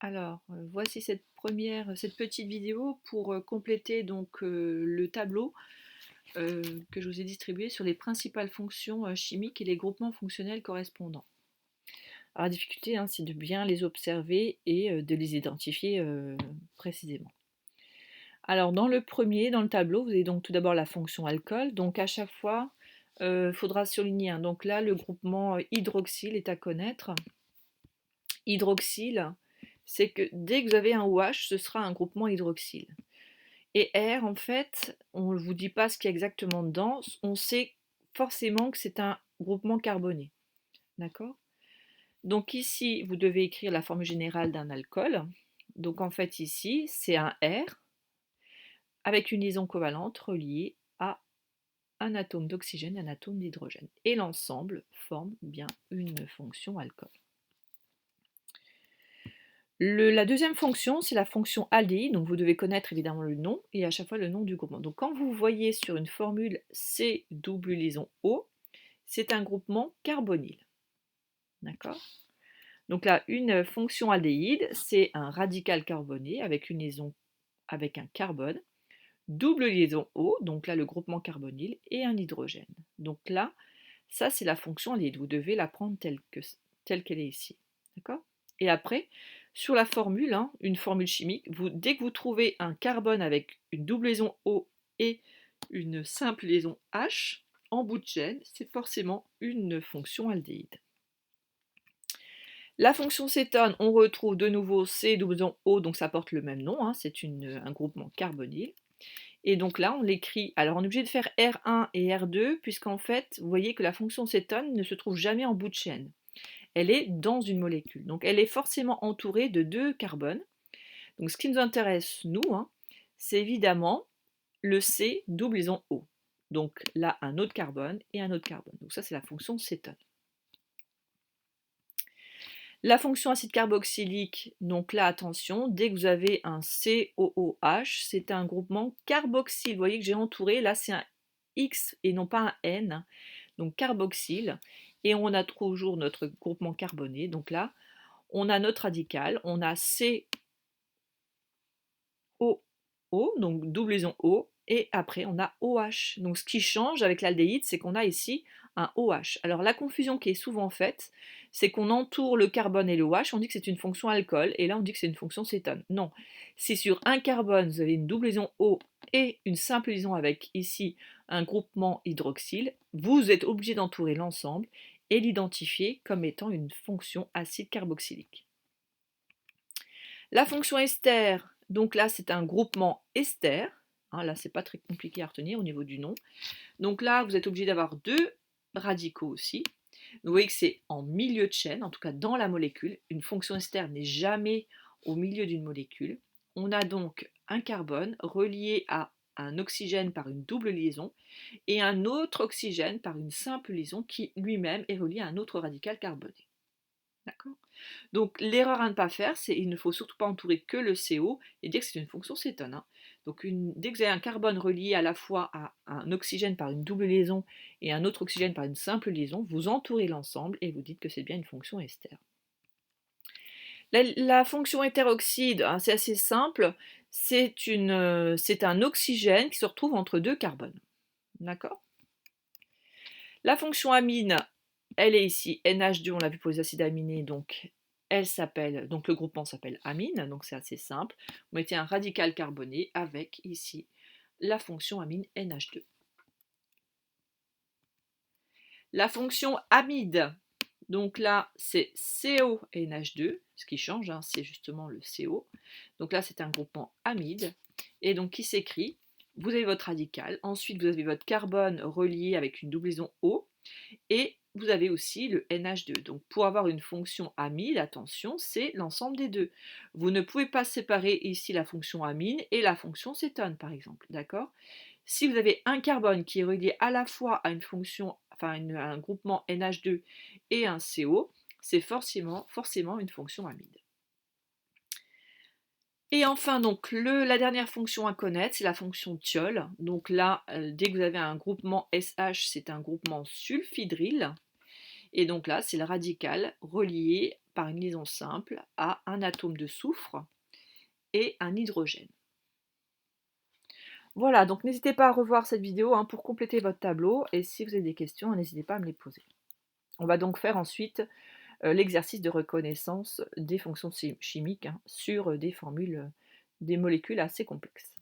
Alors, voici cette petite vidéo pour compléter donc le tableau que je vous ai distribué sur les principales fonctions chimiques et les groupements fonctionnels correspondants. Alors, la difficulté, hein, c'est de bien les observer et de les identifier précisément. Alors, dans le tableau, vous avez donc tout d'abord la fonction alcool. Donc, à chaque fois, il faudra souligner, hein. Donc là, le groupement hydroxyle est à connaître. Hydroxyle, c'est que dès que vous avez un OH, ce sera un groupement hydroxyle. Et R, en fait, on ne vous dit pas ce qu'il y a exactement dedans, on sait forcément que c'est un groupement carboné. D'accord? Donc ici, vous devez écrire la formule générale d'un alcool. Donc en fait, ici, c'est un R avec une liaison covalente reliée à un atome d'oxygène et un atome d'hydrogène. Et l'ensemble forme bien une fonction alcool. La deuxième fonction, c'est la fonction aldéhyde, donc vous devez connaître évidemment le nom et à chaque fois le nom du groupement. Donc quand vous voyez sur une formule C double liaison O, c'est un groupement carbonyle. D'accord? Donc là, une fonction aldéhyde, c'est un radical carboné avec une liaison avec un carbone, double liaison O, donc là le groupement carbonyle, et un hydrogène. Donc là, ça c'est la fonction aldéhyde, vous devez la prendre telle qu'elle est ici. D'accord? Et après, sur la formule, hein, une formule chimique, dès que vous trouvez un carbone avec une double liaison O et une simple liaison H, en bout de chaîne, c'est forcément une fonction aldéhyde. La fonction cétone, on retrouve de nouveau C double liaison O, donc ça porte le même nom, hein, c'est un groupement carbonyle. Et donc là, on l'écrit, alors on est obligé de faire R1 et R2, puisqu'en fait, vous voyez que la fonction cétone ne se trouve jamais en bout de chaîne. Elle est dans une molécule. Donc elle est forcément entourée de deux carbones. Donc ce qui nous intéresse, nous, hein, c'est évidemment le C double liaison O. Donc là, un autre carbone et un autre carbone. Donc ça, c'est la fonction cétone. La fonction acide carboxylique, donc là, attention, dès que vous avez un COOH, c'est un groupement carboxyle. Vous voyez que j'ai entouré, là, c'est un X et non pas un N. Donc carboxyle. Et on a toujours notre groupement carboné. Donc là, on a notre radical, on a COO, donc double liaison O, et après on a OH. Donc ce qui change avec l'aldéhyde, c'est qu'on a ici un OH. Alors la confusion qui est souvent faite, c'est qu'on entoure le carbone et le OH, on dit que c'est une fonction alcool, et là on dit que c'est une fonction cétone. Non, si sur un carbone vous avez une double liaison O et une simple liaison avec ici un groupement hydroxyle, vous êtes obligé d'entourer l'ensemble et l'identifier comme étant une fonction acide carboxylique. La fonction ester, donc là c'est un groupement ester, hein, là c'est pas très compliqué à retenir au niveau du nom. Donc là vous êtes obligé d'avoir deux radicaux aussi. Vous voyez que c'est en milieu de chaîne, en tout cas dans la molécule. Une fonction ester n'est jamais au milieu d'une molécule. On a donc un carbone relié à un oxygène par une double liaison et un autre oxygène par une simple liaison qui lui-même est relié à un autre radical carboné. D'accord? Donc l'erreur à ne pas faire, c'est il ne faut surtout pas entourer que le CO et dire que c'est une fonction cétone, hein. Donc dès que vous avez un carbone relié à la fois à un oxygène par une double liaison et un autre oxygène par une simple liaison, vous entourez l'ensemble et vous dites que c'est bien une fonction ester. La fonction hétéroxyde, hein, c'est assez simple, c'est un oxygène qui se retrouve entre deux carbones. D'accord? La fonction amine, elle est ici NH2, on l'a vu pour les acides aminés, donc le groupement s'appelle amine, donc c'est assez simple. Vous mettez un radical carboné avec ici la fonction amine NH2. La fonction amide, donc là c'est CONH2, ce qui change, hein, c'est justement le CO. Donc là c'est un groupement amide, et donc qui s'écrit, vous avez votre radical, ensuite vous avez votre carbone relié avec une double liaison O, et vous avez aussi le NH2. Donc pour avoir une fonction amide, attention, c'est l'ensemble des deux. Vous ne pouvez pas séparer ici la fonction amine et la fonction cétone, par exemple. D'accord? Si vous avez un carbone qui est relié à la fois à une fonction, enfin à un groupement NH2 et un CO, c'est forcément une fonction amide. Et enfin, donc, la dernière fonction à connaître, c'est la fonction thiol. Donc là, dès que vous avez un groupement SH, c'est un groupement sulfhydryl. Et donc là, c'est le radical relié par une liaison simple à un atome de soufre et un hydrogène. Voilà, donc n'hésitez pas à revoir cette vidéo hein, pour compléter votre tableau, et si vous avez des questions, n'hésitez pas à me les poser. On va donc faire ensuite l'exercice de reconnaissance des fonctions chimiques hein, sur des formules, des molécules assez complexes.